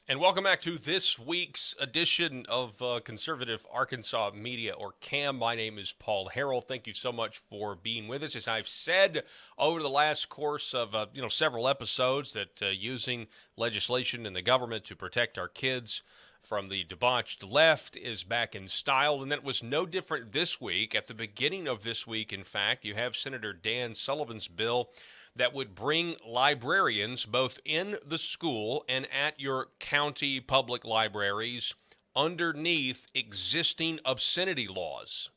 And welcome back to this week's edition of Conservative Arkansas Media, or CAM. My name is Paul Harrell. Thank you so much for being with us. As I've said over the last course of several episodes, that using legislation in the government to protect our kids from the debauched left is back in style, and that was no different this week. At the beginning of this week, in fact, you have Senator Dan Sullivan's bill that would bring librarians both in the school and at your county public libraries underneath existing obscenity laws.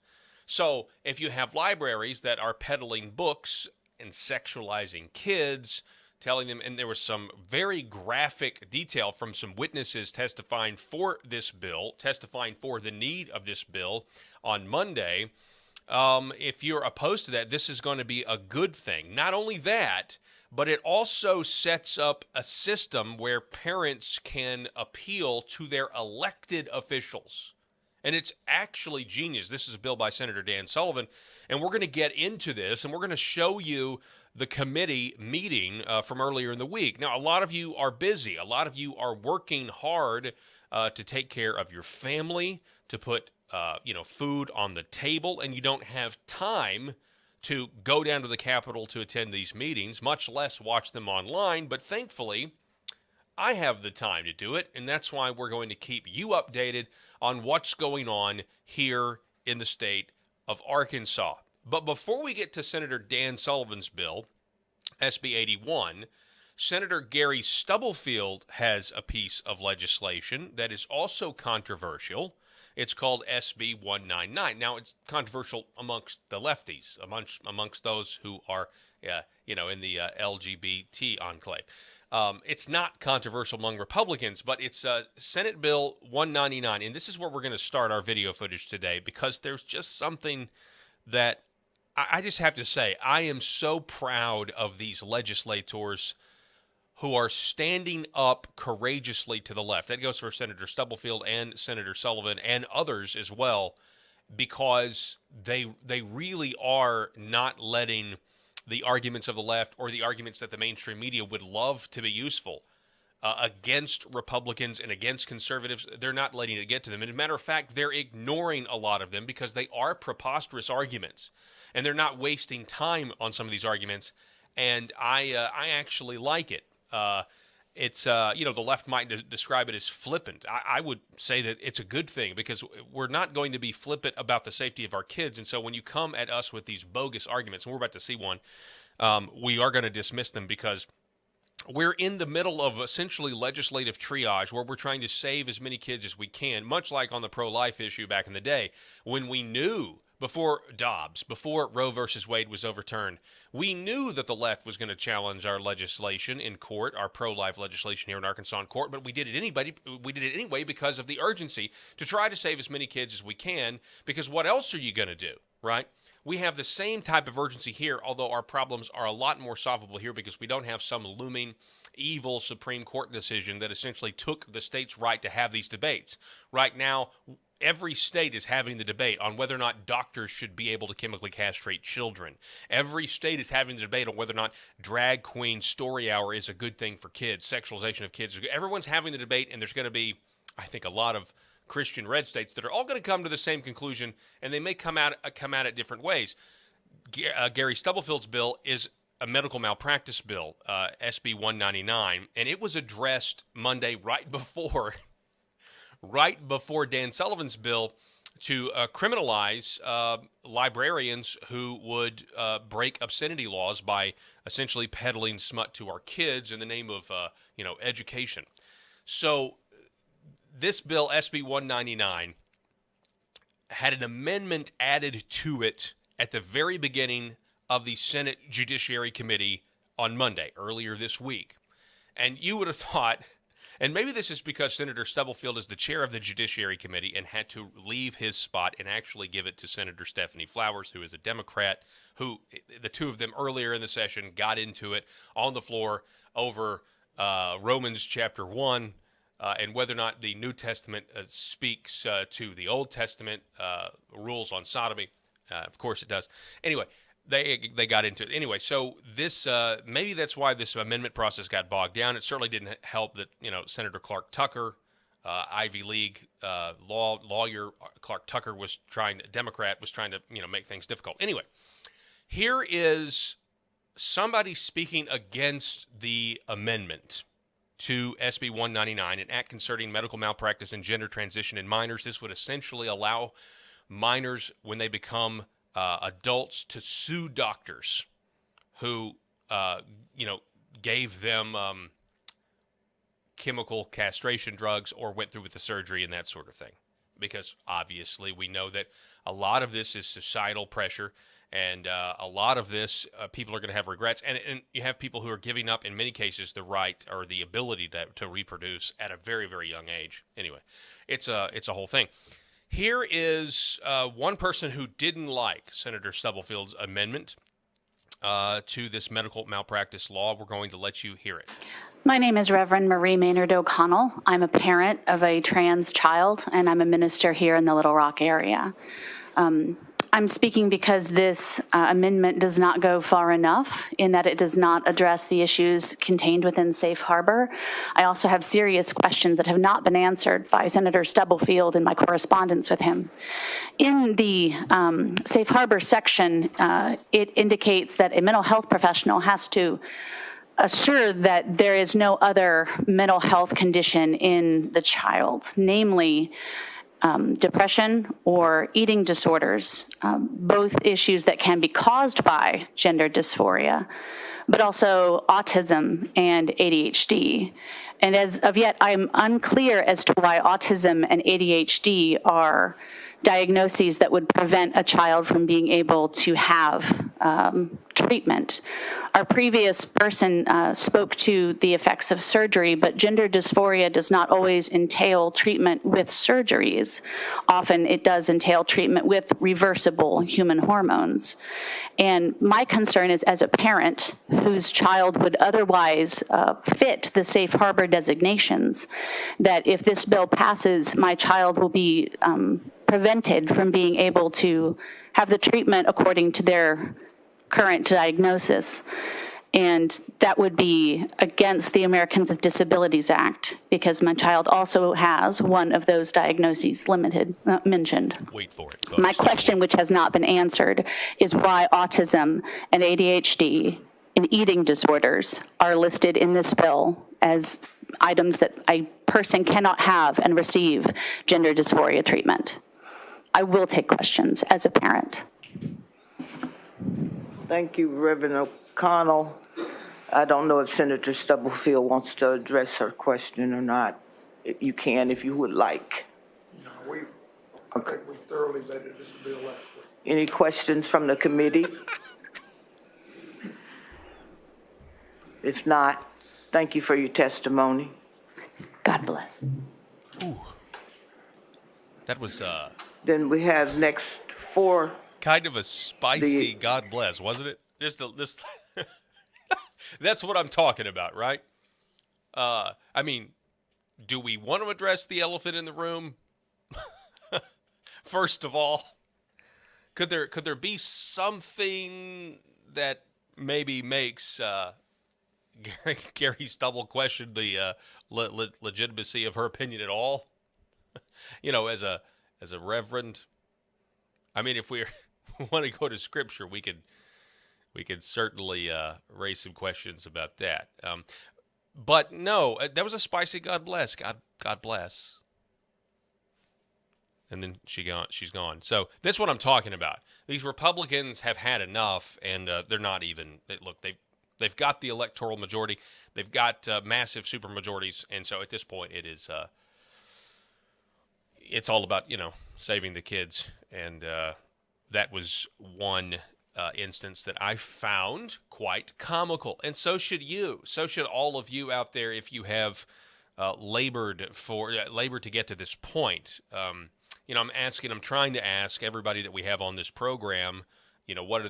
So if you have libraries that are peddling books and sexualizing kids, telling them, and there was some very graphic detail from some witnesses testifying for this bill, testifying for the need of this bill on Monday. If you're opposed to that, this is going to be a good thing. Not only that, but it also sets up a system where parents can appeal to their elected officials. And it's actually genius. This is a bill by Senator Dan Sullivan, and we're going to get into this, and we're going to show you the committee meeting from earlier in the week. Now, a lot of you are busy. A lot of you are working hard to take care of your family, to put food on the table, and you don't have time to go down to the Capitol to attend these meetings, much less watch them online. But thankfully, I have the time to do it, and that's why we're going to keep you updated on what's going on here in the state of Arkansas. But before we get to Senator Dan Sullivan's bill, SB 81, Senator Gary Stubblefield has a piece of legislation that is also controversial. It's called SB 199. Now, it's controversial amongst the lefties, amongst those who are, in the LGBT enclave. It's not controversial among Republicans, but it's Senate Bill 199. And this is where we're going to start our video footage today, because there's just something that I just have to say. I am so proud of these legislators who are standing up courageously to the left. That goes for Senator Stubblefield and Senator Sullivan and others as well, because they really are not letting the arguments of the left, or the arguments that the mainstream media would love to be useful against Republicans and against conservatives. They're not letting it get to them. And as a matter of fact, they're ignoring a lot of them because they are preposterous arguments, and they're not wasting time on some of these arguments. And I actually like it. It's the left might describe it as flippant. I would say that it's a good thing, because we're not going to be flippant about the safety of our kids. And so when you come at us with these bogus arguments, and we're about to see one, we are going to dismiss them, because we're in the middle of essentially legislative triage, where we're trying to save as many kids as we can, much like on the pro-life issue back in the day, when we knew, before Dobbs, before Roe versus Wade was overturned, we knew that the left was going to challenge our legislation in court, our pro-life legislation here in Arkansas in court, but we did it anyway because of the urgency to try to save as many kids as we can, because what else are you going to do, right? We have the same type of urgency here, although our problems are a lot more solvable here, because we don't have some looming evil Supreme Court decision that essentially took the state's right to have these debates. Right now, every state is having the debate on whether or not doctors should be able to chemically castrate children. Every state is having the debate on whether or not drag queen story hour is a good thing for kids, sexualization of kids. Everyone's having the debate, and there's going to be, I think, a lot of Christian red states that are all going to come to the same conclusion, and they may come at it different ways. Gary Stubblefield's bill is a medical malpractice bill, SB 199, and it was addressed Monday right before Dan Sullivan's bill to criminalize librarians who would break obscenity laws by essentially peddling smut to our kids in the name of education. So this bill, SB 199, had an amendment added to it at the very beginning of the Senate Judiciary Committee on Monday, earlier this week. And you would have thought, and maybe this is because Senator Stubblefield is the chair of the Judiciary Committee and had to leave his spot and actually give it to Senator Stephanie Flowers, who is a Democrat, who the two of them earlier in the session got into it on the floor over Romans chapter 1, and whether or not the New Testament speaks to the Old Testament rules on sodomy. Of course it does. Anyway, they got into it anyway. So this maybe that's why this amendment process got bogged down. It certainly didn't help that Senator Clark Tucker, Ivy League lawyer Clark Tucker Democrat was trying to make things difficult. Anyway, here is somebody speaking against the amendment to SB 199, an act concerning medical malpractice and gender transition in minors. This would essentially allow minors, when they become adults, to sue doctors who, gave them chemical castration drugs or went through with the surgery and that sort of thing. Because obviously we know that a lot of this is societal pressure. And a lot of this, people are going to have regrets. And you have people who are giving up, in many cases, the right or the ability to reproduce at a very, very young age. Anyway, it's a whole thing. Here is one person who didn't like Senator Stubblefield's amendment to this medical malpractice law. We're going to let you hear it. My name is Reverend Marie Maynard O'Connell. I'm a parent of a trans child, and I'm a minister here in the Little Rock area. I'm speaking because this amendment does not go far enough in that it does not address the issues contained within Safe Harbor. I also have serious questions that have not been answered by Senator Stubblefield in my correspondence with him. In the Safe Harbor section, it indicates that a mental health professional has to assure that there is no other mental health condition in the child, namely depression or eating disorders, both issues that can be caused by gender dysphoria, but also autism and ADHD. And as of yet, I'm unclear as to why autism and ADHD are diagnoses that would prevent a child from being able to have treatment. Our previous person spoke to the effects of surgery, but gender dysphoria does not always entail treatment with surgeries. Often it does entail treatment with reversible human hormones. And my concern is, as a parent whose child would otherwise fit the safe harbor designations, that if this bill passes, my child will be prevented from being able to have the treatment according to their current diagnosis. And that would be against the Americans with Disabilities Act, because my child also has one of those diagnoses mentioned. Wait for it, folks. My question, which has not been answered, is why autism and ADHD and eating disorders are listed in this bill as items that a person cannot have and receive gender dysphoria treatment. I will take questions as a parent. Thank you, Reverend O'Connell. I don't know if Senator Stubblefield wants to address her question or not. You can if you would like. No, I think we thoroughly vetted this bill last week. Any questions from the committee? If not, thank you for your testimony. God bless. Ooh. That was Then we have next four. kind of a spicy God bless, wasn't it? This that's what I'm talking about, right? I mean, do we want to address the elephant in the room? First of all, could there be something that maybe makes Gary Stubble question the legitimacy of her opinion at all? As a reverend. I mean, if we want to go to Scripture, we could certainly raise some questions about that. But no, that was a spicy God bless. God bless. And then she's gone. So this is what I'm talking about. These Republicans have had enough, and they're not even. Look, they've got the electoral majority. They've got massive supermajorities, and so at this point, it's all about saving the kids, and that was one instance that I found quite comical, and so should you. So should all of you out there if you have labored to get to this point. I'm trying to ask everybody that we have on this program,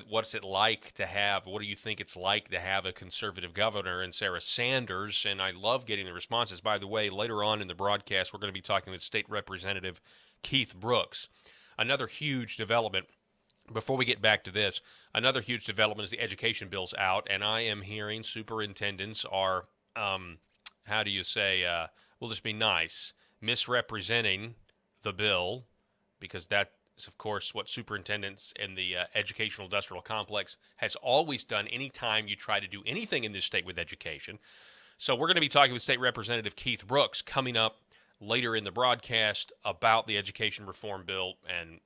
what's it like to have, what do you think it's like to have a conservative governor in Sarah Sanders? And I love getting the responses. By the way, later on in the broadcast, we're going to be talking with State Representative Keith Brooks. Another huge development before we get back to this, another huge development is the education bill's out, and I am hearing superintendents are, how do you say, we'll just be nice, misrepresenting the bill, because that is, of course, what superintendents in the educational industrial complex has always done anytime you try to do anything in this state with education. So we're going to be talking with State Representative Keith Brooks coming up later in the broadcast about the education reform bill and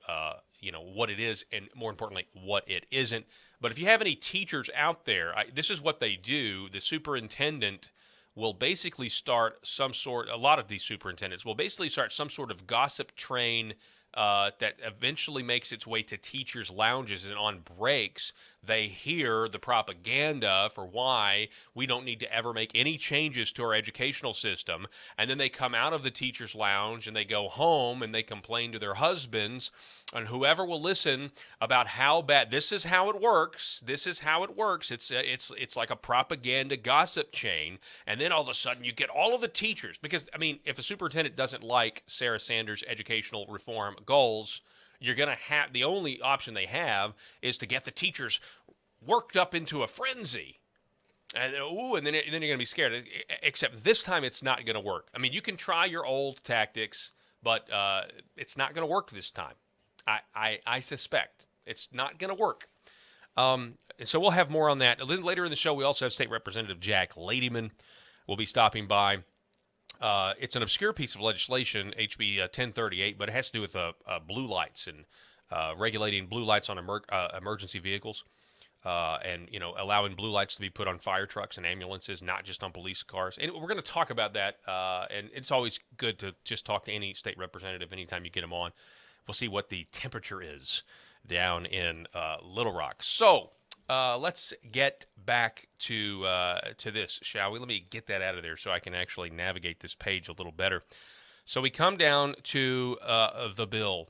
what it is, and more importantly, what it isn't. But if you have any teachers out there, this is what they do. The superintendent will basically start a lot of these superintendents will basically start some sort of gossip train that eventually makes its way to teachers' lounges, and on breaks, they hear the propaganda for why we don't need to ever make any changes to our educational system, and then they come out of the teachers' lounge and they go home and they complain to their husbands and whoever will listen about how bad this is how it works. This is how it works. It's like a propaganda gossip chain, and then all of a sudden you get all of the teachers, because if a superintendent doesn't like Sarah Sanders' educational reform goals, you're going to have, the only option they have is to get the teachers worked up into a frenzy. And then you're going to be scared. Except this time it's not going to work. You can try your old tactics, but it's not going to work this time. I suspect it's not going to work. And so we'll have more on that. Later in the show, we also have State Representative Jack Ladyman will be stopping by. It's an obscure piece of legislation, HB 1038, but it has to do with blue lights and regulating blue lights on emergency vehicles, and allowing blue lights to be put on fire trucks and ambulances, not just on police cars. And we're going to talk about that. And it's always good to just talk to any state representative anytime you get them on. We'll see what the temperature is down in Little Rock. So let's get back to this, shall we? Let me get that out of there so I can actually navigate this page a little better. So we come down to the bill,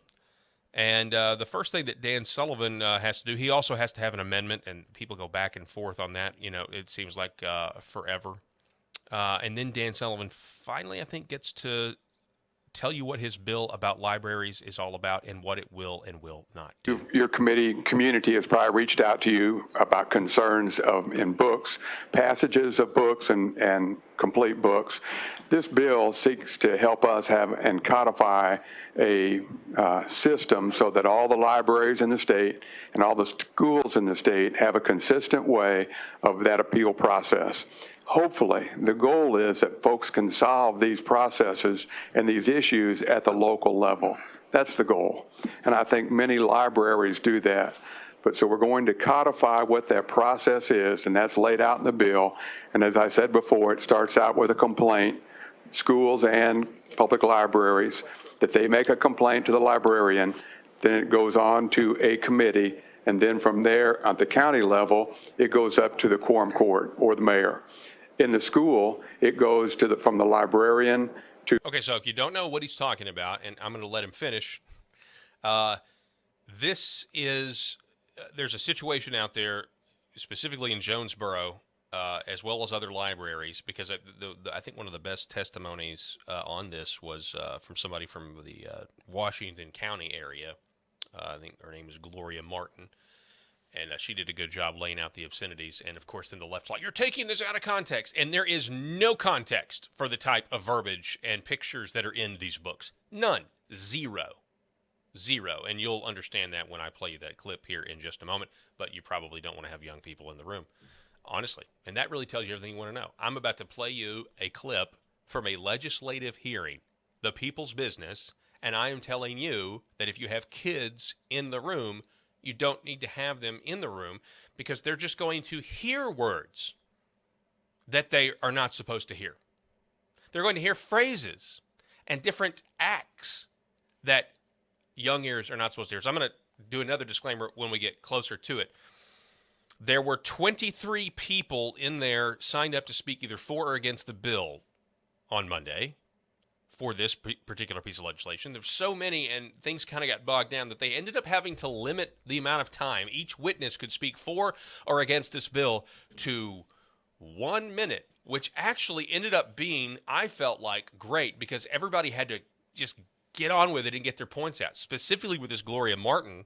and the first thing that Dan Sullivan has to do, he also has to have an amendment, and people go back and forth on that. It seems like forever. And then Dan Sullivan finally, I think, gets to tell you what his bill about libraries is all about and what it will and will not do. Your community has probably reached out to you about concerns in books, passages of books and complete books. This bill seeks to help us have and codify a system so that all the libraries in the state and all the schools in the state have a consistent way of that appeal process. Hopefully, the goal is that folks can solve these processes and these issues at the local level. That's the goal. And I think many libraries do that. But so we're going to codify what that process is, and that's laid out in the bill. And as I said before, it starts out with a complaint, schools and public libraries, that they make a complaint to the librarian, then it goes on to a committee, and then from there, at the county level, it goes up to the quorum court or the mayor. In the school, it goes from the librarian to... Okay, so if you don't know what he's talking about, and I'm going to let him finish, this is... there's a situation out there, specifically in Jonesboro, as well as other libraries, because I think one of the best testimonies on this was from somebody from the Washington County area. I think her name is Gloria Martin. And she did a good job laying out the obscenities. And, of course, then the left's like, you're taking this out of context. And there is no context for the type of verbiage and pictures that are in these books. None. Zero. And you'll understand that when I play you that clip here in just a moment. But you probably don't want to have young people in the room, honestly. And that really tells you everything you want to know. I'm about to play you a clip from a legislative hearing, the people's business. And I am telling you that if you have kids in the room, you don't need to have them in the room, because they're just going to hear words that they are not supposed to hear. They're going to hear phrases and different acts that young ears are not supposed to hear. So I'm going to do another disclaimer when we get closer to it. There were 23 people in there signed up to speak either for or against the bill on Monday for this particular piece of legislation. There's so many, and things kind of got bogged down, that they ended up having to limit the amount of time each witness could speak for or against this bill to 1 minute, which actually ended up being, I felt like, great, because everybody had to just get on with it and get their points out. Specifically with this Gloria Martin,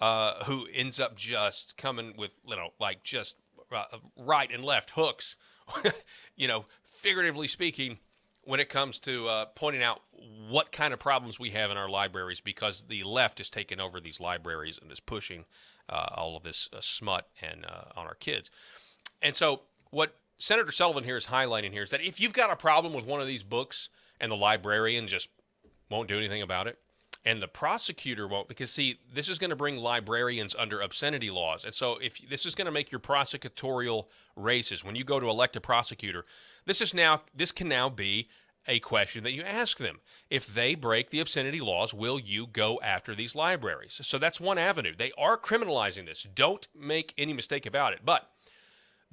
who ends up just coming with, like just right and left hooks, figuratively speaking, when it comes to pointing out what kind of problems we have in our libraries, because the left has taken over these libraries and is pushing all of this smut and on our kids. And so what Senator Sullivan here is highlighting here is that if you've got a problem with one of these books and the librarian just won't do anything about it, and the prosecutor won't, because, see, this is going to bring librarians under obscenity laws. And so if this is going to make your prosecutorial races, when you go to elect a prosecutor, this can now be a question that you ask them. If they break the obscenity laws, will you go after these libraries? So that's one avenue. They are criminalizing this. Don't make any mistake about it. But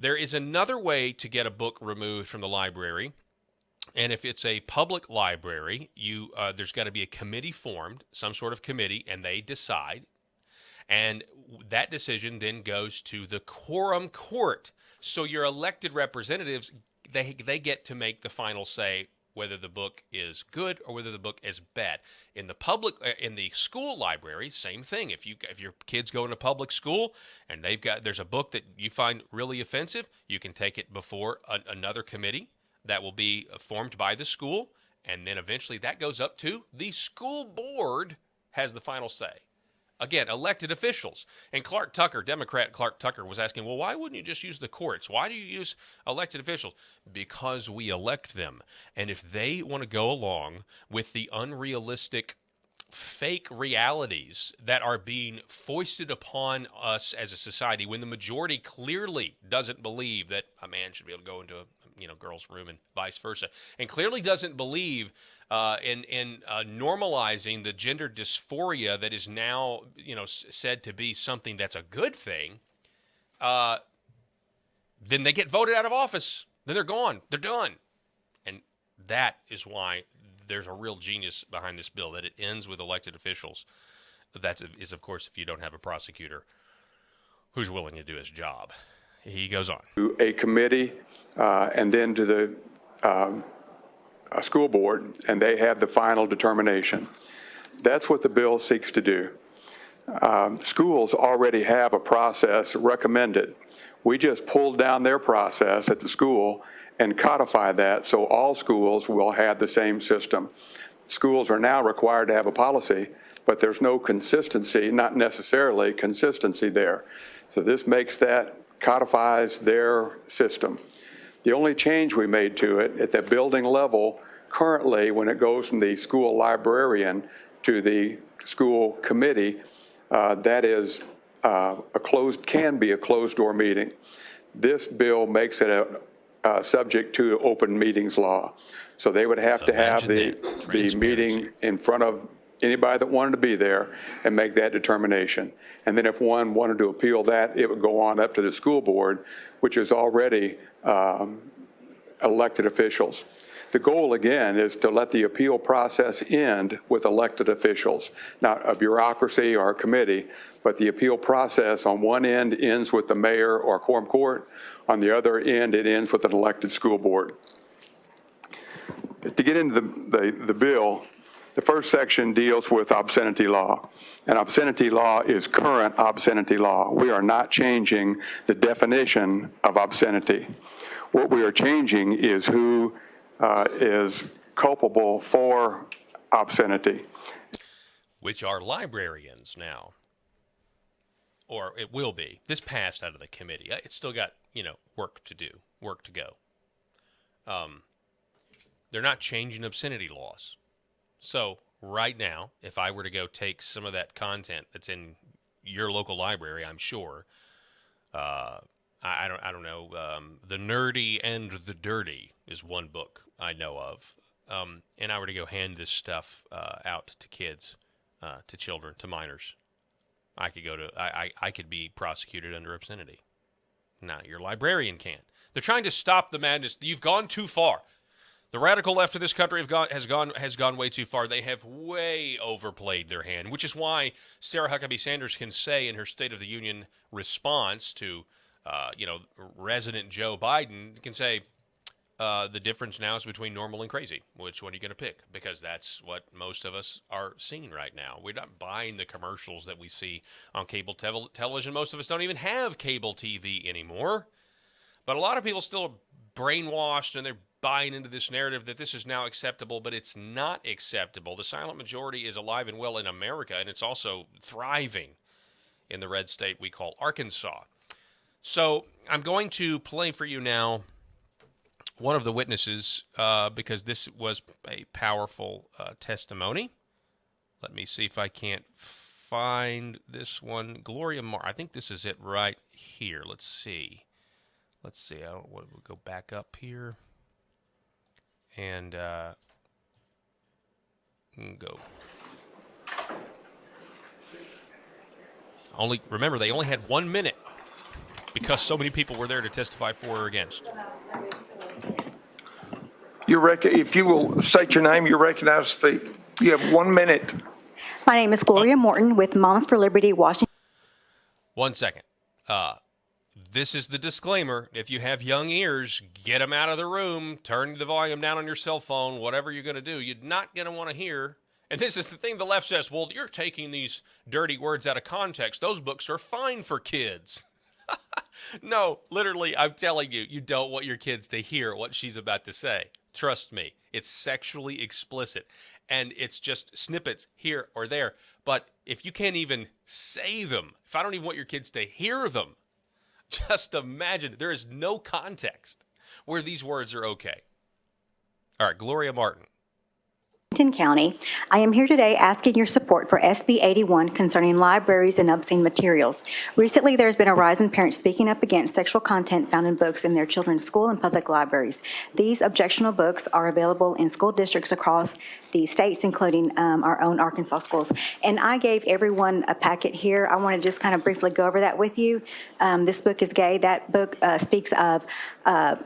there is another way to get a book removed from the library. And if it's a public library, there's got to be a committee formed, some sort of committee, and they decide. And that decision then goes to the quorum court. So your elected representatives, they get to make the final say whether the book is good or whether the book is bad. In the school library, same thing. If your kids go into public school and there's a book that you find really offensive, you can take it before another committee that will be formed by the school, and then eventually that goes up to the school board, has the final say. Again, elected officials. And Democrat Clark Tucker was asking, well, why wouldn't you just use the courts? Why do you use elected officials? Because we elect them. And if they want to go along with the unrealistic fake realities that are being foisted upon us as a society, when the majority clearly doesn't believe that a man should be able to go into a girl's room and vice versa, and clearly doesn't believe in normalizing the gender dysphoria that is now said to be something that's a good thing, then they get voted out of office. Then they're gone. They're done. And that is why there's a real genius behind this bill, that it ends with elected officials. That is, of course, if you don't have a prosecutor who's willing to do his job. He goes on. To a committee and then to the a school board, and they have the final determination. That's what the bill seeks to do. Schools already have a process recommended. We just pulled down their process at the school and codify that so all schools will have the same system. Schools are now required to have a policy, but there's no consistency, not necessarily consistency there. So this codifies their system. The only change we made to it at the building level currently, when it goes from the school librarian to the school committee, that is can be a closed door meeting. This bill makes it subject to open meetings law. So they would have to have the meeting in front of anybody that wanted to be there and make that determination. And then if one wanted to appeal that, it would go on up to the school board, which is already elected officials. The goal, again, is to let the appeal process end with elected officials, not a bureaucracy or a committee, but the appeal process on one end ends with the mayor or quorum court. On the other end, it ends with an elected school board. To get into the bill, the first section deals with obscenity law. And obscenity law is current obscenity law. We are not changing the definition of obscenity. What we are changing is who is culpable for obscenity. Which are librarians now. Or it will be. This passed out of the committee. It's still got, work to do, work to go. They're not changing obscenity laws. So right now, if I were to go take some of that content that's in your local library, I'm sure, I don't know, The Nerdy and the Dirty is one book I know of, and I were to go hand this stuff out to kids, to children, to minors, I could be prosecuted under obscenity. Now, your librarian can't. They're trying to stop the madness. You've gone too far. The radical left of this country has gone way too far. They have way overplayed their hand, which is why Sarah Huckabee Sanders can say in her State of the Union response to, resident Joe Biden, can say, the difference now is between normal and crazy. Which one are you going to pick? Because that's what most of us are seeing right now. We're not buying the commercials that we see on cable television. Most of us don't even have cable TV anymore. But a lot of people still are brainwashed, and they're buying into this narrative that this is now acceptable, but it's not acceptable. The silent majority is alive and well in America, and it's also thriving in the red state we call Arkansas. So I'm going to play for you now one of the witnesses, because this was a powerful testimony. Let me see if I can't find this one. Gloria I think this is it right here. Let's see. We'll go back up here. And go. Remember, they only had 1 minute because so many people were there to testify for or against. If you will state your name, you're recognized to speak. You have 1 minute. My name is Gloria Morton with Moms for Liberty, Washington. 1 second. This is the disclaimer. If you have young ears, get them out of the room, turn the volume down on your cell phone, whatever you're going to do. You're not going to want to hear. And this is the thing the left says, well, you're taking these dirty words out of context. Those books are fine for kids. No, literally, I'm telling you, you don't want your kids to hear what she's about to say. Trust me, it's sexually explicit. And it's just snippets here or there. But if you can't even say them, if I don't even want your kids to hear them, just imagine, there is no context where these words are okay. All right, Gloria Martin. County. I am here today asking your support for SB 81 concerning libraries and obscene materials. Recently, there's been a rise in parents speaking up against sexual content found in books in their children's school and public libraries. These objectionable books are available in school districts across the states, including our own Arkansas schools. And I gave everyone a packet here. I want to just kind of briefly go over that with you. This book is gay. That book speaks of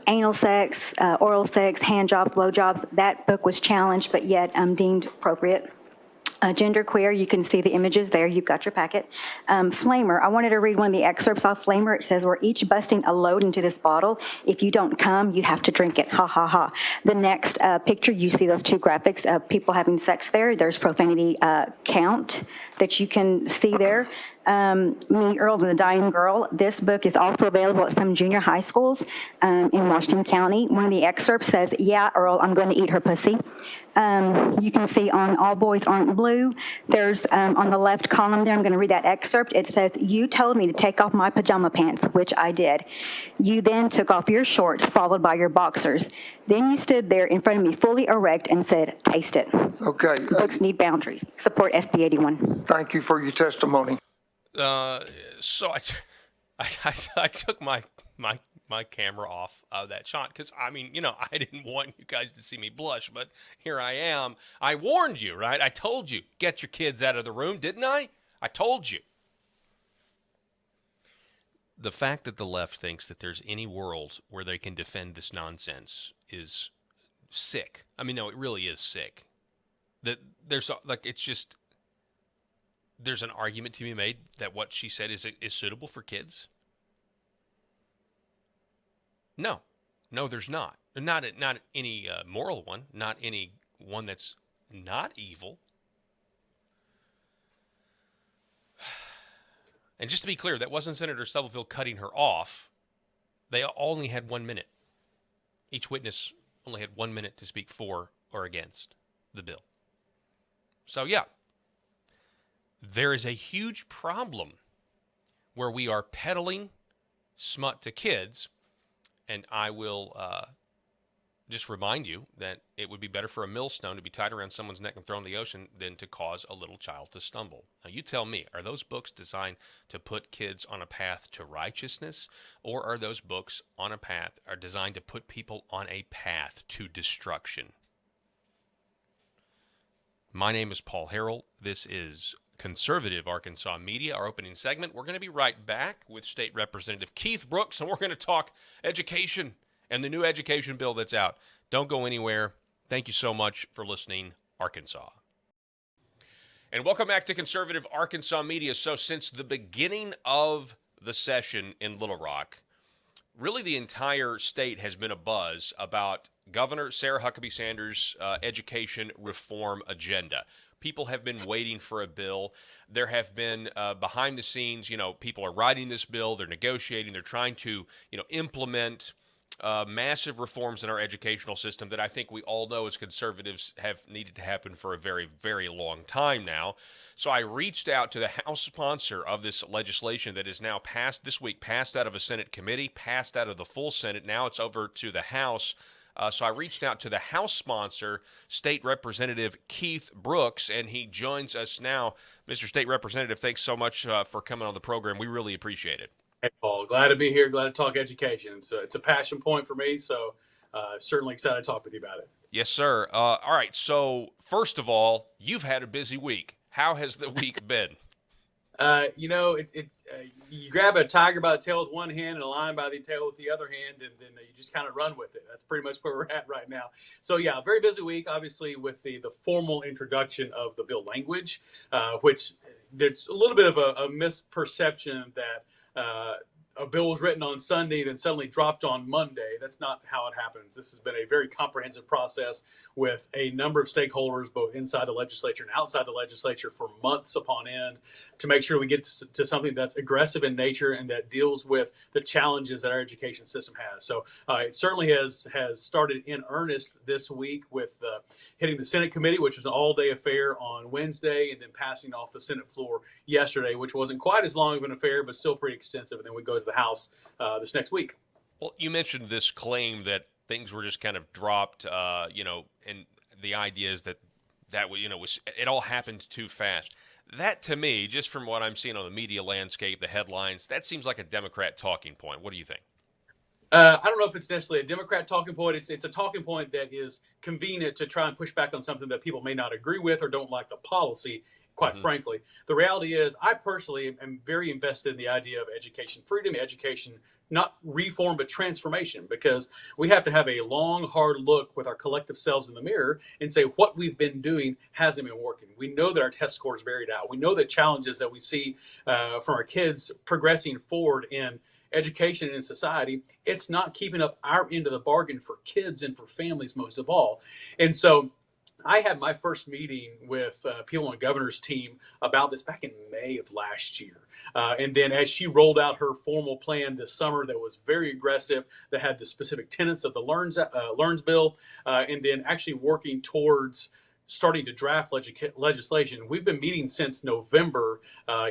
anal sex, oral sex, hand jobs, blow jobs. That book was challenged, but yet deemed appropriate. Genderqueer, you can see the images there. You've got your packet. Flamer, I wanted to read one of the excerpts off Flamer. It says, we're each busting a load into this bottle. If you don't come, you have to drink it. Ha, ha, ha. The next picture, you see those two graphics of people having sex there. There's profanity count that you can see there. Me, Earl, and the Dying Girl. This book is also available at some junior high schools in Washington County. One of the excerpts says, yeah, Earl, I'm going to eat her pussy. You can see on All Boys Aren't Blue, there's on the left column there, I'm going to read that excerpt. It says, you told me to take off my pajama pants, which I did. You then took off your shorts, followed by your boxers. Then you stood there in front of me fully erect and said, taste it. Okay. Books need boundaries. Support SB 81. Thank you for your testimony. So I took my camera off of that shot because, I mean, you know, I didn't want you guys to see me blush, but here I am. I warned you, right? I told you, get your kids out of the room, didn't I? I told you. The fact that the left thinks that there's any world where they can defend this nonsense is sick. I mean, no, it really is sick. That there's like, it's just, there's an argument to be made that what she said is suitable for kids. No, there's not. Not any moral one, not any one that's not evil. And just to be clear, that wasn't Senator Stubblefield cutting her off. They only had 1 minute. Each witness only had 1 minute to speak for or against the bill. So, yeah, there is a huge problem where we are peddling smut to kids. And I will just remind you that it would be better for a millstone to be tied around someone's neck and thrown in the ocean than to cause a little child to stumble. Now, you tell me, are those books designed to put kids on a path to righteousness, or are those books designed to put people on a path to destruction? My name is Paul Harrell. This is Conservative Arkansas Media, our opening segment. We're going to be right back with State Representative Keith Brooks, and we're going to talk education and the new education bill that's out. Don't go anywhere. Thank you so much for listening, Arkansas. And welcome back to Conservative Arkansas Media. So since the beginning of the session in Little Rock, really the entire state has been abuzz about Governor Sarah Huckabee Sanders' education reform agenda. People have been waiting for a bill. There have been behind the scenes, people are writing this bill, they're negotiating, they're trying to, implement massive reforms in our educational system that I think we all know as conservatives have needed to happen for a very, very long time now. So I reached out to the House sponsor of this legislation that is now passed this week, passed out of a Senate committee, passed out of the full Senate. Now it's over to the House. So I reached out to the House sponsor, State Representative Keith Brooks, and he joins us now. Mr. State Representative, thanks so much for coming on the program. We really appreciate it. Hey, Paul, glad to be here. Glad to talk education. It's a passion point for me, so certainly excited to talk with you about it. Yes, sir. All right. So first of all, you've had a busy week. How has the week been? You grab a tiger by the tail with one hand and a lion by the tail with the other hand, and then you just kind of run with it. That's pretty much where we're at right now. So, yeah, very busy week, obviously, with the formal introduction of the bill language, which there's a little bit of a misperception that a bill was written on Sunday, then suddenly dropped on Monday. That's not how it happens. This has been a very comprehensive process with a number of stakeholders, both inside the legislature and outside the legislature, for months upon end to make sure we get to something that's aggressive in nature and that deals with the challenges that our education system has. So it certainly has started in earnest this week with hitting the Senate committee, which was an all-day affair on Wednesday, and then passing off the Senate floor yesterday, which wasn't quite as long of an affair, but still pretty extensive. And then we go to the House this next week. Well, you mentioned this claim that things were just kind of dropped, and the idea is that it all happened too fast. That, to me, just from what I'm seeing on the media landscape, the headlines, that seems like a Democrat talking point. What do you think? I don't know if it's necessarily a Democrat talking point. It's a talking point that is convenient to try and push back on something that people may not agree with or don't like the policy. Quite frankly, the reality is I personally am very invested in the idea of education freedom, education, not reform, but transformation, because we have to have a long, hard look with our collective selves in the mirror and say what we've been doing hasn't been working. We know that our test scores buried out. We know the challenges that we see from our kids progressing forward in education and in society. It's not keeping up our end of the bargain for kids and for families most of all. And so I had my first meeting with people on the governor's team about this back in May of last year. And then as she rolled out her formal plan this summer that was very aggressive, that had the specific tenets of the Learns bill, and then actually working towards starting to draft legislation. We've been meeting since November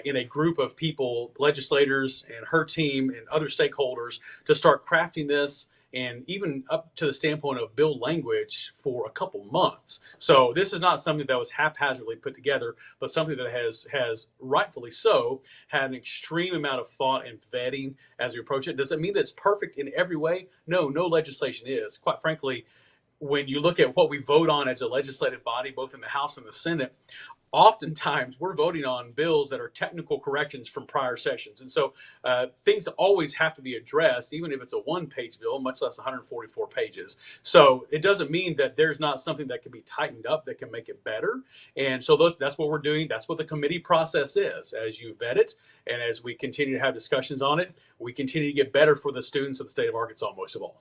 in a group of people, legislators and her team and other stakeholders, to start crafting this, and even up to the standpoint of bill language for a couple months. So this is not something that was haphazardly put together, but something that has rightfully so had an extreme amount of thought and vetting as we approach it. Does it mean that it's perfect in every way? No legislation is. Quite frankly, when you look at what we vote on as a legislative body, both in the House and the Senate, oftentimes we're voting on bills that are technical corrections from prior sessions. And so things always have to be addressed, even if it's a one-page bill, much less 144 pages. So it doesn't mean that there's not something that can be tightened up that can make it better. And so that's what we're doing. That's what the committee process is. As you vet it and as we continue to have discussions on it, we continue to get better for the students of the state of Arkansas most of all.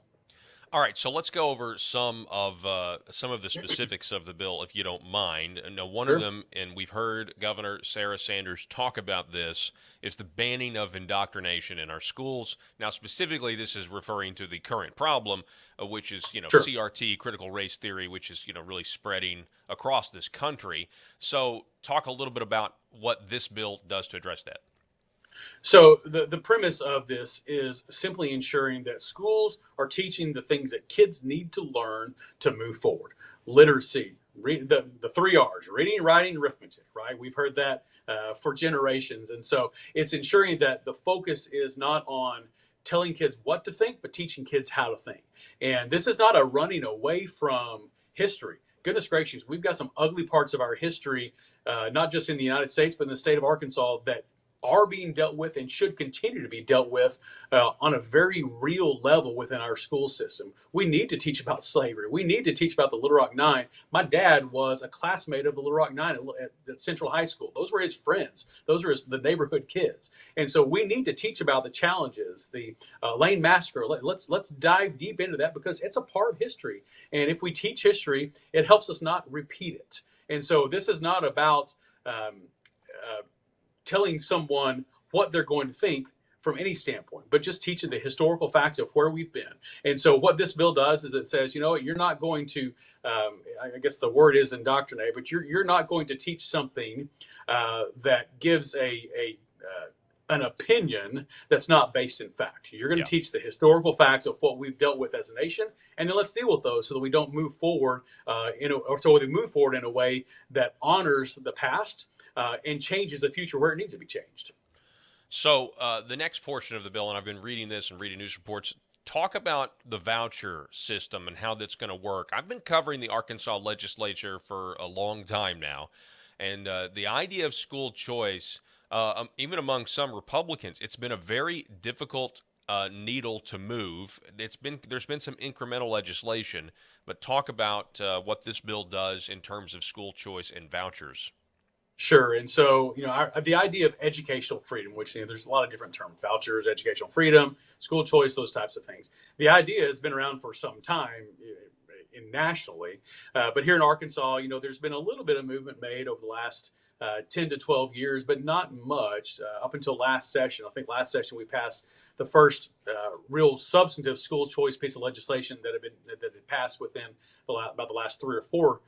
All right, so let's go over some of the specifics of the bill, if you don't mind. Now, one of them, and we've heard Governor Sarah Sanders talk about this, is the banning of indoctrination in our schools. Now, specifically, this is referring to the current problem, which is CRT, critical race theory, which is really spreading across this country. So, talk a little bit about what this bill does to address that. So the premise of this is simply ensuring that schools are teaching the things that kids need to learn to move forward. Literacy, the 3 R's, reading, writing, arithmetic, right? We've heard that for generations. And so it's ensuring that the focus is not on telling kids what to think, but teaching kids how to think. And this is not a running away from history. Goodness gracious, we've got some ugly parts of our history, not just in the United States, but in the state of Arkansas, that are being dealt with and should continue to be dealt with on a very real level within our school system. We need to teach about slavery. We need to teach about the Little Rock Nine. My dad was a classmate of the Little Rock Nine at Central High School. Those were his friends. Those were the neighborhood kids. And so we need to teach about the challenges, the Lane Massacre. Let's dive deep into that because it's a part of history. And if we teach history, it helps us not repeat it. And so this is not about telling someone what they're going to think from any standpoint, but just teaching the historical facts of where we've been. And so what this bill does is it says, you know, you're not going to, I guess the word is indoctrinate, but you're not going to teach something that gives an opinion that's not based in fact. You're going to teach the historical facts of what we've dealt with as a nation, and then let's deal with those so that we don't move forward so we move forward in a way that honors the past and changes the future where it needs to be changed. So the next portion of the bill, and I've been reading this and reading news reports, talk about the voucher system and how that's going to work. I've been covering the Arkansas legislature for a long time now, and the idea of school choice, even among some Republicans, it's been a very difficult needle to move. There's been some incremental legislation, but talk about what this bill does in terms of school choice and vouchers. Sure. And so, you know, the idea of educational freedom, which, you know, there's a lot of different terms, vouchers, educational freedom, school choice, those types of things. The idea has been around for some time nationally. But here in Arkansas, you know, there's been a little bit of movement made over the last 10 to 12 years, but not much up until last session. I think last session we passed the first real substantive school choice piece of legislation that had passed within about the last 3 or 4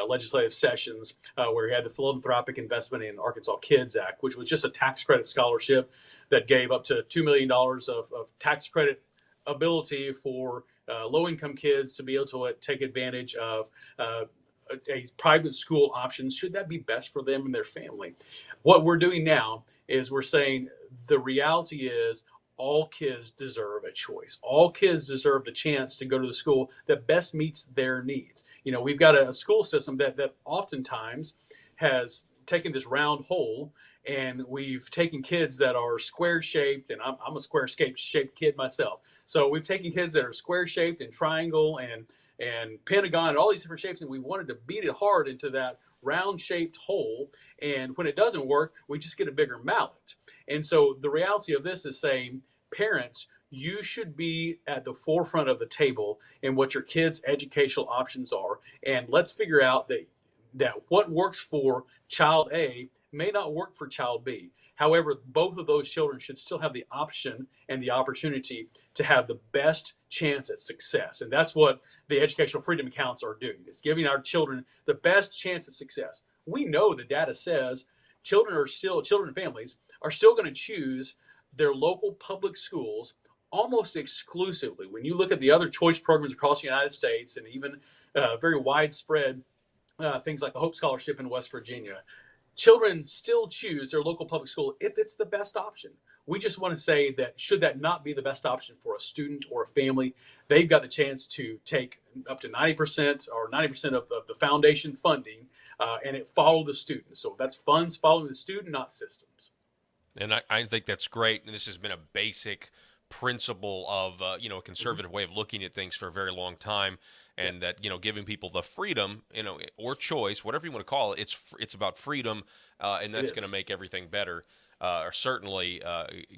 legislative sessions, where we had the Philanthropic Investment in Arkansas Kids Act, which was just a tax credit scholarship that gave up to $2 million of tax credit ability for low-income kids to be able to take advantage of a private school option, should that be best for them and their family. What we're doing now is we're saying the reality is all kids deserve a choice. All kids deserve the chance to go to the school that best meets their needs. You know, we've got a school system that oftentimes has taken this round hole, and we've taken kids that are square shaped, and I'm a square shaped kid myself. So we've taken kids that are square shaped and triangle and pentagon and all these different shapes, and we wanted to beat it hard into that round shaped hole. And when it doesn't work, we just get a bigger mallet. And so the reality of this is saying, parents, you should be at the forefront of the table in what your kids' educational options are. And let's figure out that what works for child A may not work for child B. However, both of those children should still have the option and the opportunity to have the best chance at success. And that's what the educational freedom accounts are doing. It's giving our children the best chance at success. We know the data says children and families are still going to choose their local public schools almost exclusively. When you look at the other choice programs across the United States, and even very widespread things like the Hope Scholarship in West Virginia, children still choose their local public school if it's the best option. We just want to say that should that not be the best option for a student or a family, they've got the chance to take up to 90% or 90% of the foundation funding, and it follow the student. So that's funds following the student, not systems. And I think that's great. And this has been a basic principle of a conservative way of looking at things for a very long time, and that giving people the freedom, or choice, whatever you want to call it, it's about freedom, and that's going to make everything better, or certainly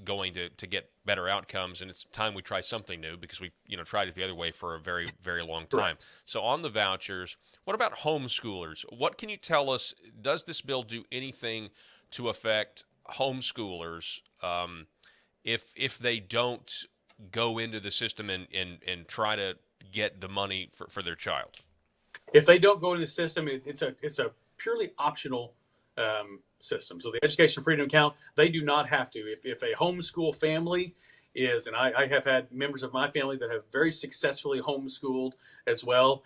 going to get better outcomes. And it's time we try something new, because we've tried it the other way for a very, very long time. Right. So on the vouchers, what about homeschoolers? What can you tell us? Does this bill do anything to affect homeschoolers if they don't go into the system and try to get the money for their child? If they don't go into the system, it's a purely optional system. So the education freedom account, they do not have to. If a homeschool family is, and I have had members of my family that have very successfully homeschooled as well.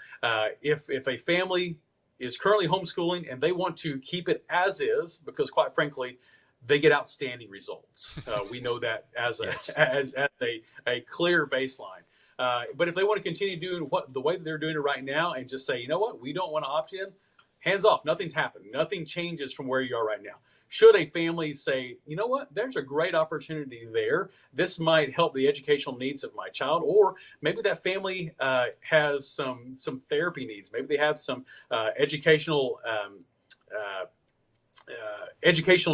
If a family is currently homeschooling and they want to keep it as is, because quite frankly, they get outstanding results. We know that as a clear baseline. But if they want to continue doing the way that they're doing it right now, and just say, you know what, we don't want to opt in, hands off. Nothing's happened. Nothing changes from where you are right now. should a family say, you know what, there's a great opportunity there. This might help the educational needs of my child, or maybe that family has some therapy needs. Maybe they have some educational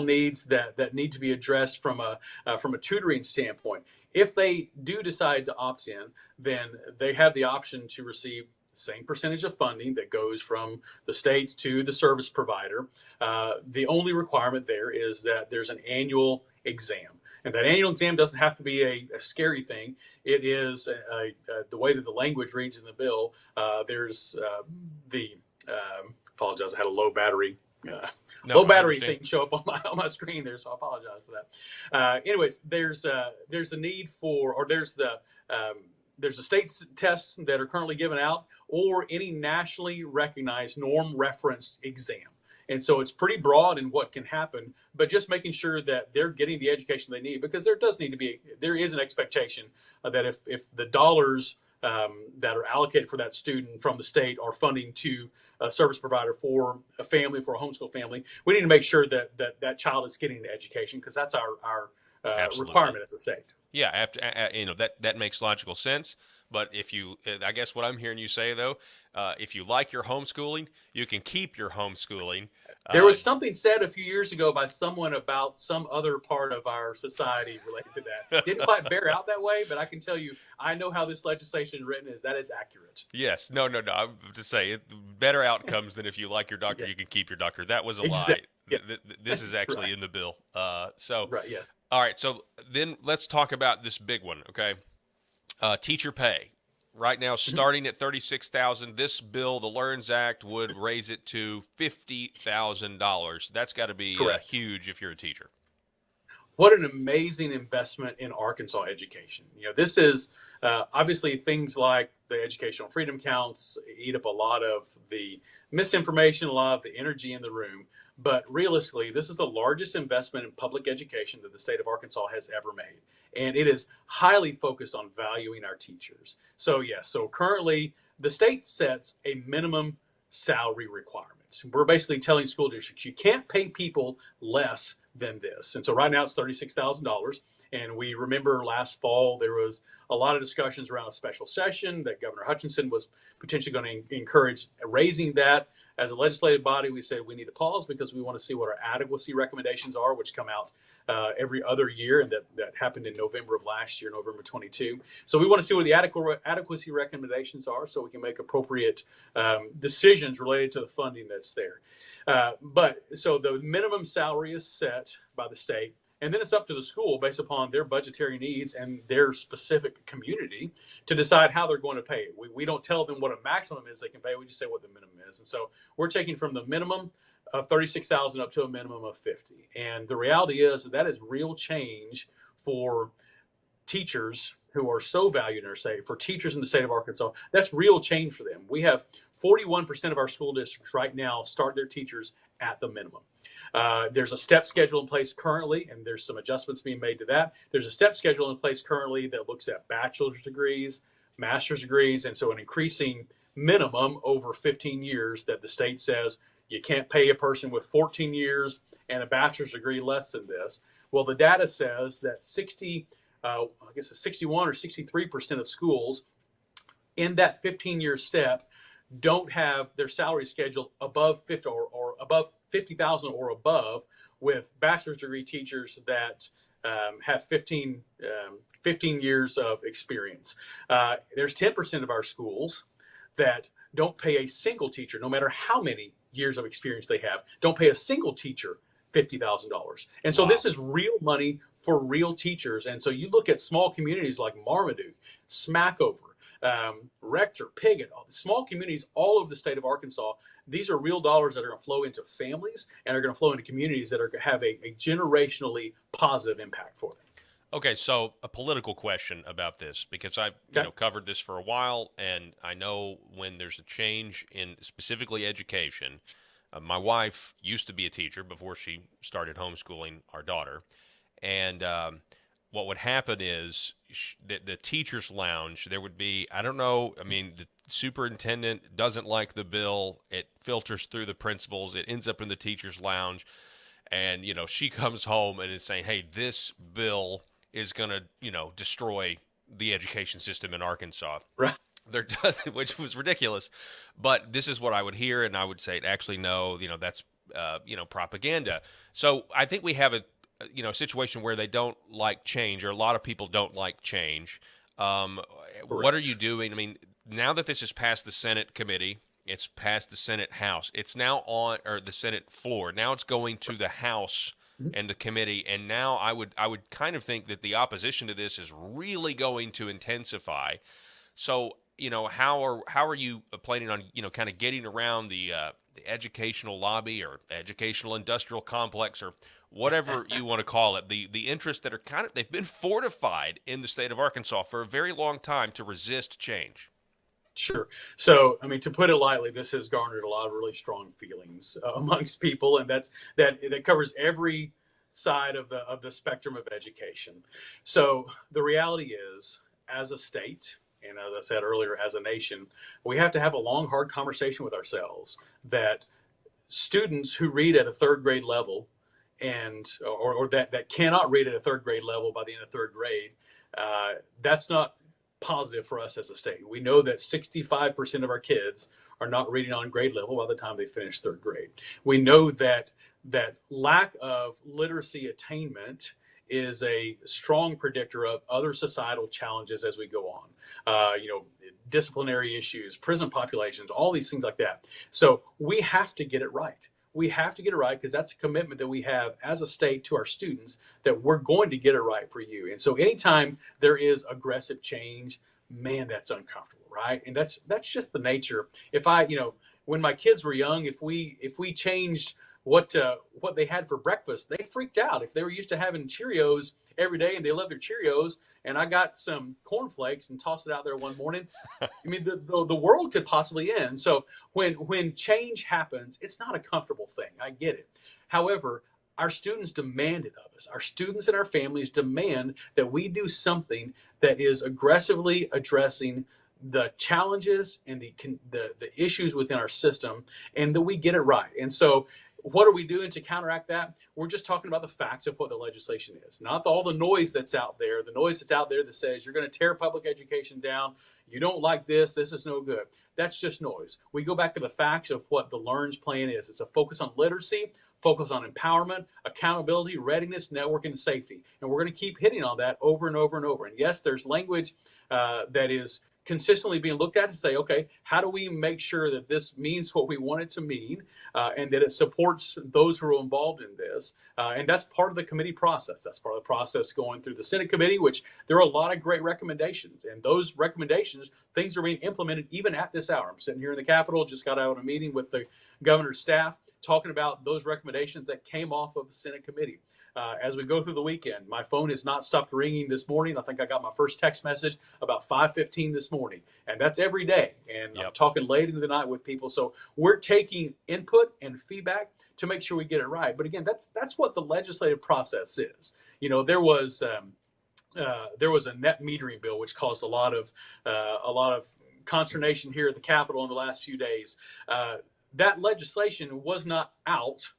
needs that need to be addressed from a tutoring standpoint. If they do decide to opt in, then they have the option to receive same percentage of funding that goes from the state to the service provider. The only requirement there is that there's an annual exam. And that annual exam doesn't have to be a scary thing. It is the way that the language reads in the bill. There's apologize, I had a low battery. Low battery thing show up on my screen there, so I apologize for that. Anyways, there's the need for, or there's the state tests that are currently given out, or any nationally recognized norm referenced exam. And so it's pretty broad in what can happen, but just making sure that they're getting the education they need, because there is an expectation that if the dollars that are allocated for that student from the state are funding to a service provider for a family, for a homeschool family, we need to make sure that child is getting the education, because that's our requirement at the state. Yeah, after that makes logical sense. But I guess what I'm hearing you say though, if you like your homeschooling, you can keep your homeschooling. There was something said a few years ago by someone about some other part of our society related to that. Didn't quite bear out that way, but I can tell you, I know how this legislation is written. That is accurate. Yes, no. I'm just saying, better outcomes than if you like your doctor, you can keep your doctor. That was a lie. Yeah. This is actually in the bill. Right. Yeah. All right. So then let's talk about this big one. Okay. Teacher pay. Right now, starting at $36,000, this bill, the LEARNS Act, would raise it to $50,000. That's got to be huge if you're a teacher. What an amazing investment in Arkansas education. This is obviously things like the educational freedom counts eat up a lot of the misinformation, a lot of the energy in the room. But realistically, this is the largest investment in public education that the state of Arkansas has ever made. And it is highly focused on valuing our teachers. So currently the state sets a minimum salary requirement. We're basically telling school districts, you can't pay people less than this. And so right now it's $36,000. And we remember last fall, there was a lot of discussions around a special session that Governor Hutchinson was potentially going to encourage raising that. As a legislative body, we said we need to pause because we want to see what our adequacy recommendations are, which come out every other year, and that happened in November of last year, November 22. So we want to see what the adequacy recommendations are so we can make appropriate decisions related to the funding that's there. So the minimum salary is set by the state. And then it's up to the school, based upon their budgetary needs and their specific community, to decide how they're going to pay it. We don't tell them what a maximum is they can pay. We just say what the minimum is. And so we're taking from the minimum of $36,000 up to a minimum of $50,000. And the reality is that is real change for teachers who are so valued in our state, for teachers in the state of Arkansas. That's real change for them. We have 41% of our school districts right now start their teachers at the minimum. There's a step schedule in place currently, and there's some adjustments being made to that. There's a step schedule in place currently that looks at bachelor's degrees, master's degrees, and so an increasing minimum over 15 years that the state says you can't pay a person with 14 years and a bachelor's degree less than this. Well, the data says that 61 or 63% of schools in that 15-year step don't have their salary schedule above 50 or above 50,000 or above, with bachelor's degree teachers that have 15 years of experience. There's 10% of our schools that don't pay a single teacher, no matter how many years of experience they have, don't pay a single teacher $50,000. And so This is real money for real teachers. And so you look at small communities like Marmaduke, Smackover, Rector, Piggott, all the small communities all over the state of Arkansas. These are real dollars that are going to flow into families and are going to flow into communities that are going to have a generationally positive impact for them. Okay, so a political question about this, because I've covered this for a while, and I know when there's a change in specifically education. My wife used to be a teacher before she started homeschooling our daughter, and what would happen is the teacher's lounge, there would be, the superintendent doesn't like the bill. It filters through the principals. It ends up in the teacher's lounge. and she comes home and is saying, "Hey, this bill is going to destroy the education system in Arkansas." Right. There does, which was ridiculous, but this is what I would hear, and I would say, actually, no, that's propaganda. So I think we have a situation where they don't like change, or a lot of people don't like change. What are you doing? I mean, now that this has passed the Senate committee, it's passed the Senate House. It's now on, or the Senate floor. Now it's going to the House and the committee, and now I would kind of think that the opposition to this is really going to intensify. So how are you planning on kind of getting around the educational lobby or educational industrial complex or whatever you want to call it, the interests that are they've been fortified in the state of Arkansas for a very long time to resist change? Sure. So, I mean, to put it lightly, this has garnered a lot of really strong feelings amongst people, and that covers every side of the spectrum of education. So, the reality is, as a state, and as I said earlier, as a nation, we have to have a long, hard conversation with ourselves that students who read at a third grade level or that cannot read at a third grade level by the end of third grade, that's not positive for us as a state. We know that 65% of our kids are not reading on grade level by the time they finish third grade. We know that lack of literacy attainment is a strong predictor of other societal challenges as we go on. Disciplinary issues, prison populations, all these things like that. So we have to get it right. We have to get it right because that's a commitment that we have as a state to our students that we're going to get it right for you. And so anytime there is aggressive change, man, that's uncomfortable, right? And that's just the nature. If when my kids were young, if we changed what they had for breakfast, they freaked out. If they were used to having Cheerios every day and they loved their Cheerios, and I got some cornflakes and tossed it out there one morning, I mean, the world could possibly end. So when change happens, it's not a comfortable thing. I get it. However, our students demand it of us. Our students and our families demand that we do something that is aggressively addressing the challenges and the issues within our system, and that we get it right. And so what are we doing to counteract that? We're just talking about the facts of what the legislation is, not all the noise that's out there, the noise that's out there that says you're going to tear public education down, you don't like this is no good. That's just noise. We go back to the facts of what the LEARN's plan is. It's a focus on literacy, focus on empowerment, accountability, readiness, networking, and safety. And we're going to keep hitting on that over and over and over. And yes, there's language that is consistently being looked at to say, okay, how do we make sure that this means what we want it to mean, and that it supports those who are involved in this? And that's part of the committee process. That's part of the process going through the Senate committee, which there are a lot of great recommendations. And those recommendations, things are being implemented even at this hour. I'm sitting here in the Capitol, just got out of a meeting with the governor's staff, talking about those recommendations that came off of the Senate committee. As we go through the weekend, my phone has not stopped ringing this morning. I think I got my first text message about 5:15 this morning, and that's every day. And I'm talking late into the night with people. So we're taking input and feedback to make sure we get it right. But again, that's what the legislative process is. There was a net metering bill which caused a lot of consternation here at the Capitol in the last few days. That legislation was not out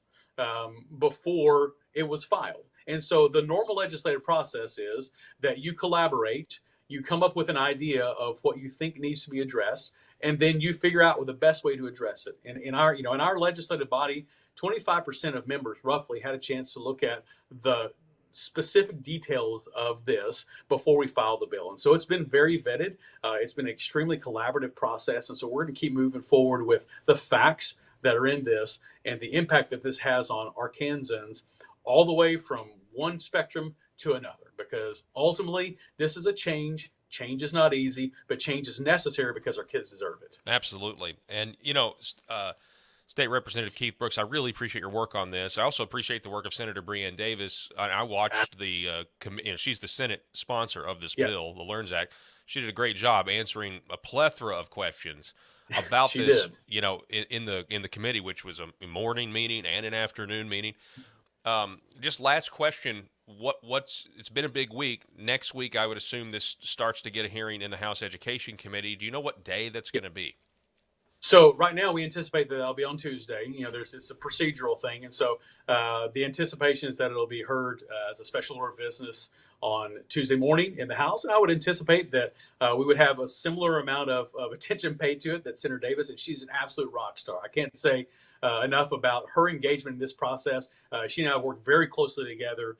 before it was filed. And so the normal legislative process is that you collaborate, you come up with an idea of what you think needs to be addressed, and then you figure out the best way to address it. And in our legislative body, 25% of members roughly had a chance to look at the specific details of this before we file the bill. And so it's been very vetted. It's been an extremely collaborative process. And so we're going to keep moving forward with the facts that are in this and the impact that this has on Arkansans all the way from one spectrum to another, because ultimately this is a change. Change is not easy, but change is necessary because our kids deserve it. Absolutely. And, State Representative Keith Brooks, I really appreciate your work on this. I also appreciate the work of Senator Breanne Davis. I watched she's the Senate sponsor of this bill, the LEARNS Act. She did a great job answering a plethora of questions about this, in the committee, which was a morning meeting and an afternoon meeting. Just last question, it's been a big week. Next week, I would assume this starts to get a hearing in the House Education Committee. Do you know what day that's going to be? So right now we anticipate that that'll be on Tuesday. It's a procedural thing, and so the anticipation is that it'll be heard as a special order of business on Tuesday morning in the House, and I would anticipate that we would have a similar amount of attention paid to it. That Senator Davis, and she's an absolute rock star. I can't say enough about her engagement in this process. She and I have worked very closely together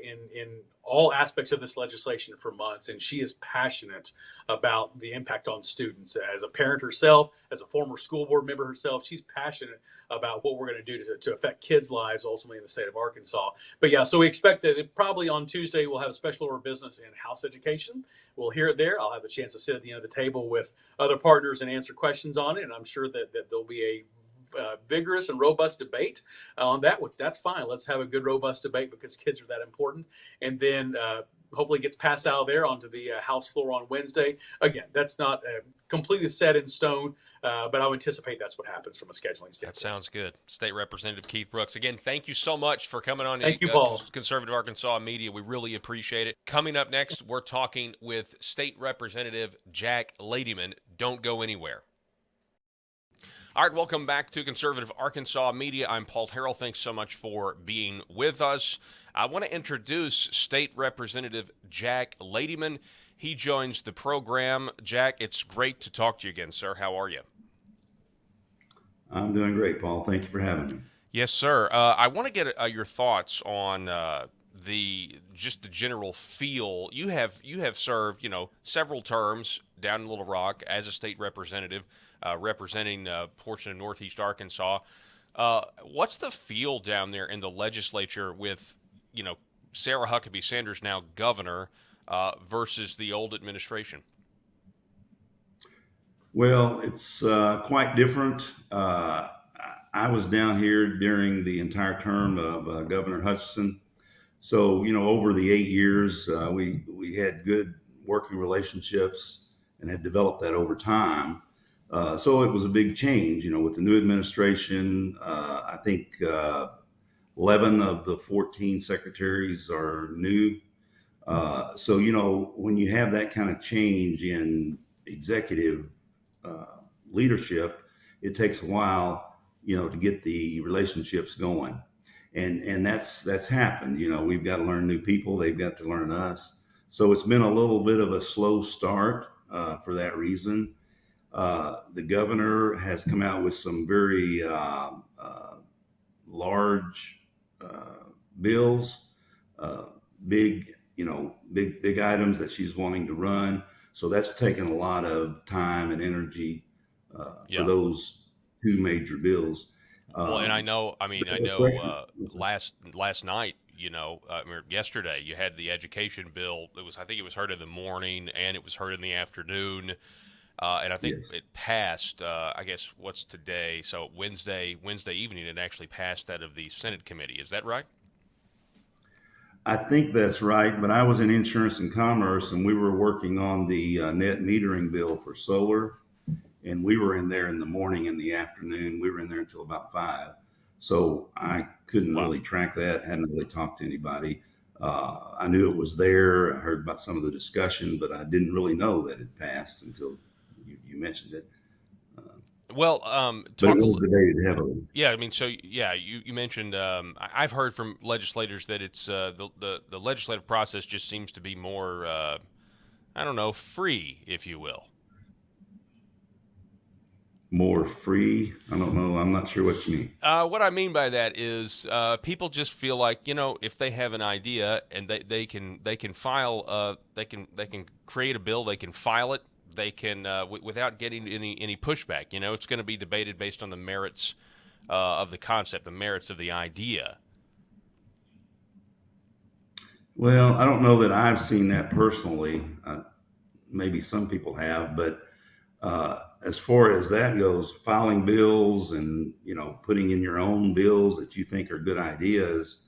in all aspects of this legislation for months, and she is passionate about the impact on students. As a parent herself, as a former school board member herself, she's passionate about what we're going to do to affect kids' lives ultimately in the state of Arkansas. But yeah, so we expect that probably on Tuesday we'll have a special order of business in House Education. We'll hear it there. I'll have a chance to sit at the end of the table with other partners and answer questions on it, and I'm sure that there'll be a vigorous and robust debate on that, which that's fine. Let's have a good, robust debate because kids are that important. And then hopefully gets passed out of there onto the House floor on Wednesday. Again, that's not completely set in stone, but I would anticipate that's what happens from a scheduling standpoint. That sounds good. State Representative Keith Brooks, again, thank you so much for coming on. Thank you, Paul. Conservative Arkansas Media. We really appreciate it. Coming up next, we're talking with State Representative Jack Ladyman. Don't go anywhere. All right, welcome back to Conservative Arkansas Media. I'm Paul Harrell. Thanks so much for being with us. I want to introduce State Representative Jack Ladyman. He joins the program. Jack, it's great to talk to you again, sir. How are you? I'm doing great, Paul. Thank you for having me. Yes, sir. I want to get your thoughts on the general feel. You have served, several terms down in Little Rock as a state representative, representing a portion of Northeast Arkansas. What's the feel down there in the legislature with, Sarah Huckabee Sanders now governor versus the old administration? Well, it's quite different. I was down here during the entire term of Governor Hutchinson. So, over the 8 years, we had good working relationships and had developed that over time. So it was a big change, with the new administration. I think 11 of the 14 secretaries are new. So, when you have that kind of change in executive leadership, it takes a while, to get the relationships going. And that's happened. We've got to learn new people. They've got to learn us. So it's been a little bit of a slow start for that reason. The governor has come out with some very large bills, big items that she's wanting to run. So that's taken a lot of time and energy for those two major bills. Well, and I know last night, yesterday you had the education bill. I think it was heard in the morning and it was heard in the afternoon. And I think it passed, I guess, what's today? So Wednesday evening, it actually passed out of the Senate committee. Is that right? I think that's right, but I was in Insurance and Commerce, and we were working on the net metering bill for solar, and we were in there in the morning and the afternoon. We were in there until about 5, so I couldn't really track that, hadn't really talked to anybody. I knew it was there. I heard about some of the discussion, but I didn't really know that it passed until you mentioned it. Well, but it was debated heavily. Yeah, you mentioned. I've heard from legislators that it's the legislative process just seems to be more, free, if you will. More free? I don't know. I'm not sure what you mean. What I mean by that is people just feel like if they have an idea and they can file they can create a bill, they can file it. They can, without getting any pushback, it's going to be debated based on the merits of the concept, the merits of the idea. Well, I don't know that I've seen that personally. Maybe some people have, but as far as that goes, filing bills and, putting in your own bills that you think are good ideas,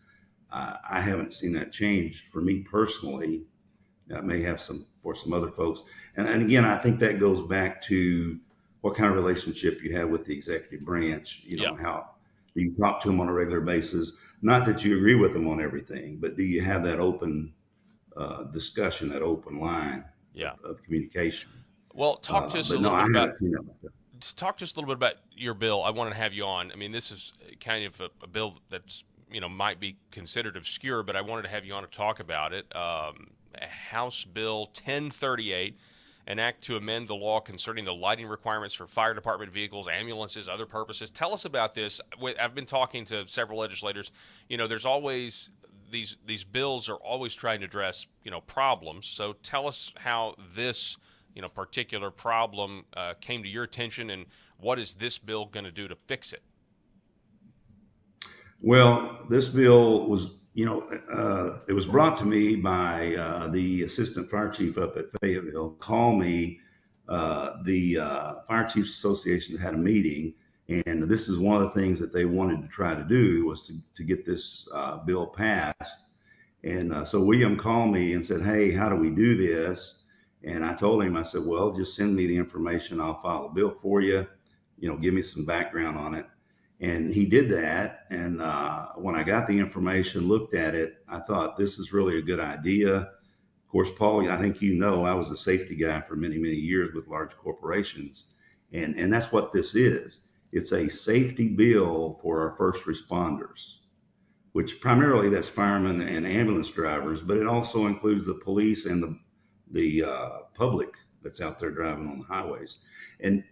I haven't seen that change for me personally. That may have for some other folks. And again, I think that goes back to what kind of relationship you have with the executive branch, how do you talk to them on a regular basis? Not that you agree with them on everything, but do you have that open discussion, that open line of communication? Well, talk to us a little bit to talk just a little bit about your bill, I wanted to have you on. I mean, this is kind of a bill that's might be considered obscure, but I wanted to have you on to talk about it. House Bill 1038, an act to amend the law concerning the lighting requirements for fire department vehicles, ambulances, other purposes. Tell us about this. I've been talking to several legislators. There's always these bills are always trying to address problems. So tell us how this particular problem came to your attention, and what is this bill going to do to fix it? Well, this bill was, it was brought to me by the assistant fire chief up at Fayetteville. Called me. The Fire Chiefs Association had a meeting, and this is one of the things that they wanted to try to do was to get this bill passed. And so William called me and said, "Hey, how do we do this?" And I told him, I said, "Well, just send me the information. I'll file a bill for you. Give me some background on it." And he did that. And when I got the information, looked at it, I thought this is really a good idea. Of course, Paul, I think I was a safety guy for many, many years with large corporations. And that's what this is. It's a safety bill for our first responders, which primarily that's firemen and ambulance drivers, but it also includes the police and the public that's out there driving on the highways. And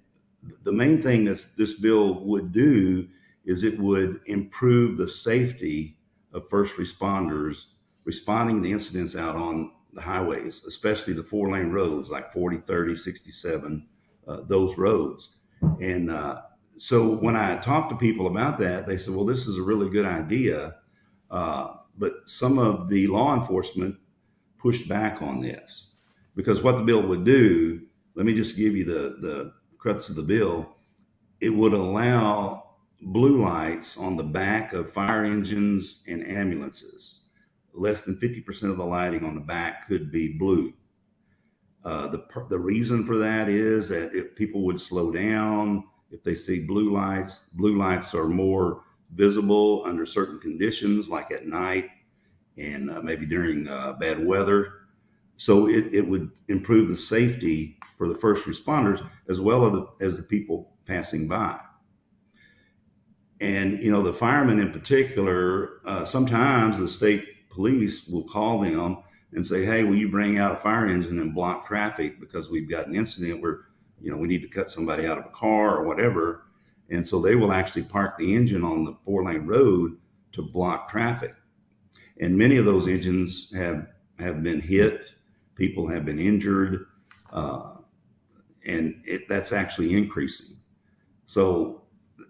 the main thing that this bill would do is it would improve the safety of first responders responding to incidents out on the highways, especially the 4-lane roads like 40, 30, 67, those roads. And so when I talked to people about that, they said, well, this is a really good idea. But some of the law enforcement pushed back on this because what the bill would do, let me just give you the crux of the bill. It would allow blue lights on the back of fire engines and ambulances. Less than 50% of the lighting on the back could be blue. The reason for that is that if people would slow down, if they see blue lights are more visible under certain conditions, like at night and maybe during bad weather. So it would improve the safety for the first responders as well as the people passing by. And, the firemen in particular, sometimes the state police will call them and say, "Hey, will you bring out a fire engine and block traffic because we've got an incident where, we need to cut somebody out of a car or whatever." And so they will actually park the engine on the 4-lane road to block traffic. And many of those engines have been hit. People have been injured. And that's actually increasing. So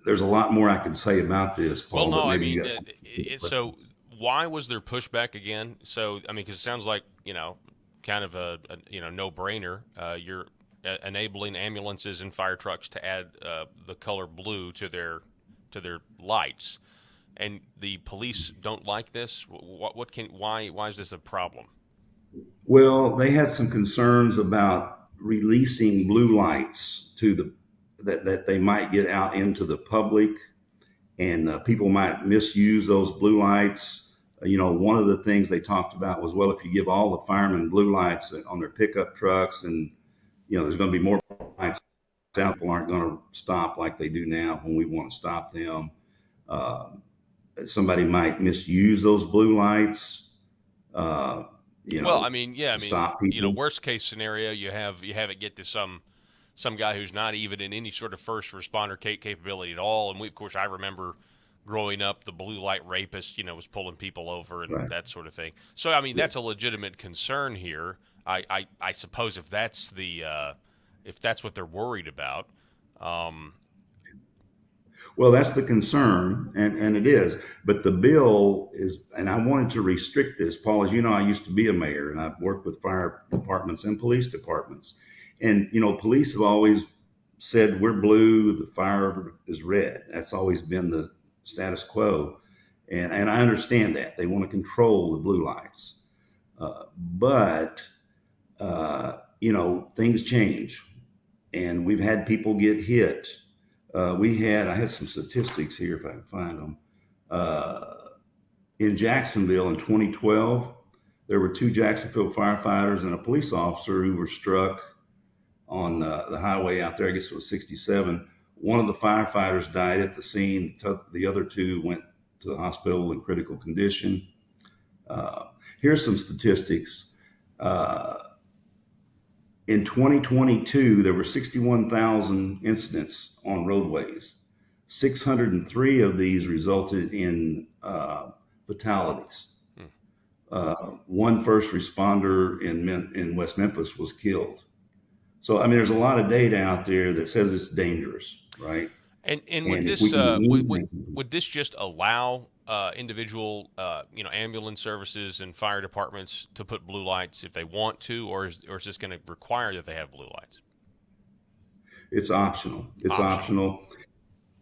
there's a lot more I could say about this, Paul. Well, no, but I maybe you mean, got so why was there pushback again? So, I mean, because it sounds like, kind of a no-brainer. You're enabling ambulances and fire trucks to add the color blue to their lights, and the police don't like this. Why is this a problem? Well, they had some concerns about releasing blue lights that they might get out into the public, and people might misuse those blue lights. One of the things they talked about was, well, if you give all the firemen blue lights on their pickup trucks, and there's going to be more lights out. People aren't going to stop like they do now when we want to stop them. Somebody might misuse those blue lights. Well, I mean, yeah, I mean, stop people. Worst case scenario, you have it get to some guy who's not even in any sort of first responder capability at all. And I remember growing up, the blue light rapist, was pulling people over and Right. that sort of thing. So, I mean, that's a legitimate concern here. I suppose if that's what they're worried about. Well, that's the concern, and it is. But the bill is, and I wanted to restrict this, Paul. As you know, I used to be a mayor, and I've worked with fire departments and police departments. And police have always said we're blue, the fire is red. That's always been the status quo, and I understand that they want to control the blue lights, but things change, and we've had people get hit. I had some statistics here if I can find them. In Jacksonville in 2012, there were 2 Jacksonville firefighters and a police officer who were struck on the highway out there. I guess it was 67. One of the firefighters died at the scene. The other two went to the hospital in critical condition. Here's some statistics. In 2022, there were 61,000 incidents on roadways. 603 of these resulted in fatalities. One first responder in West Memphis was killed. So, I mean, there's a lot of data out there that says it's dangerous, right? And would And if this we can would this just allow individual ambulance services and fire departments to put blue lights if they want to, or is this going to require that they have blue lights? It's optional. It's optional.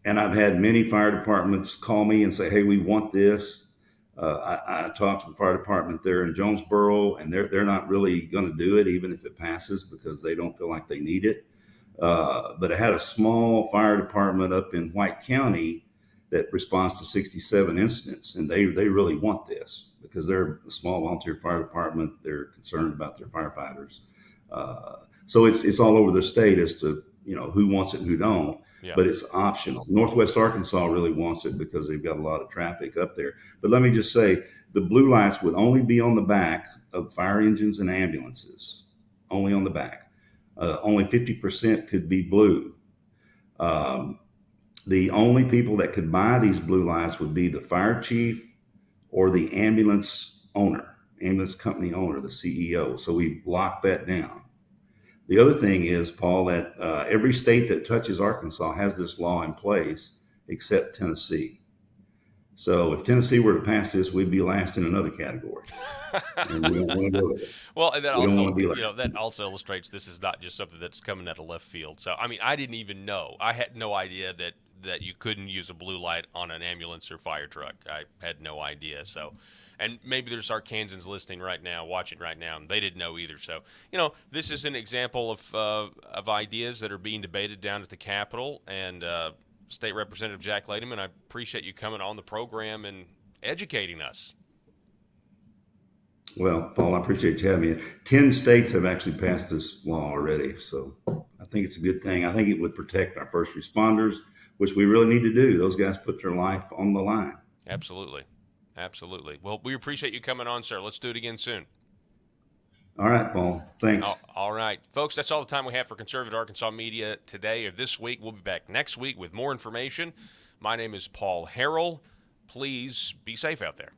And I've had many fire departments call me and say, "Hey, we want this." I talked to the fire department there in Jonesboro, and they're not really going to do it, even if it passes, because they don't feel like they need it. But I had a small fire department up in White County that responds to 67 incidents, and they really want this because they're a small volunteer fire department. They're concerned about their firefighters. So it's all over the state as to who wants it and who don't. Yeah. But it's optional. Northwest Arkansas really wants it because they've got a lot of traffic up there. But let me just say, the blue lights would only be on the back of fire engines and ambulances, only on the back. Only 50% could be blue. The only people that could buy these blue lights would be the fire chief or the ambulance company owner, the CEO. So we locked that down. The other thing is, Paul, that every state that touches Arkansas has this law in place except Tennessee. So if Tennessee were to pass this, we'd be last in another category. And we don't want to do it. Well, and that We don't also, want to be like that also illustrates this is not just something that's coming out of left field. So, I mean, I didn't even know. I had no idea that you couldn't use a blue light on an ambulance or fire truck. I had no idea. So, and maybe there's Arkansans listening right now, watching right now, and they didn't know either. So, this is an example of ideas that are being debated down at the Capitol. And State Representative Jack Ladyman, I appreciate you coming on the program and educating us. Well, Paul, I appreciate you having me. 10 states have actually passed this law already. So I think it's a good thing. I think it would protect our first responders, which we really need to do. Those guys put their life on the line. Absolutely. Absolutely. Well, we appreciate you coming on, sir. Let's do it again soon. All right, Paul. Thanks. All right. Folks, that's all the time we have for Conservative Arkansas Media today or this week. We'll be back next week with more information. My name is Paul Harrell. Please be safe out there.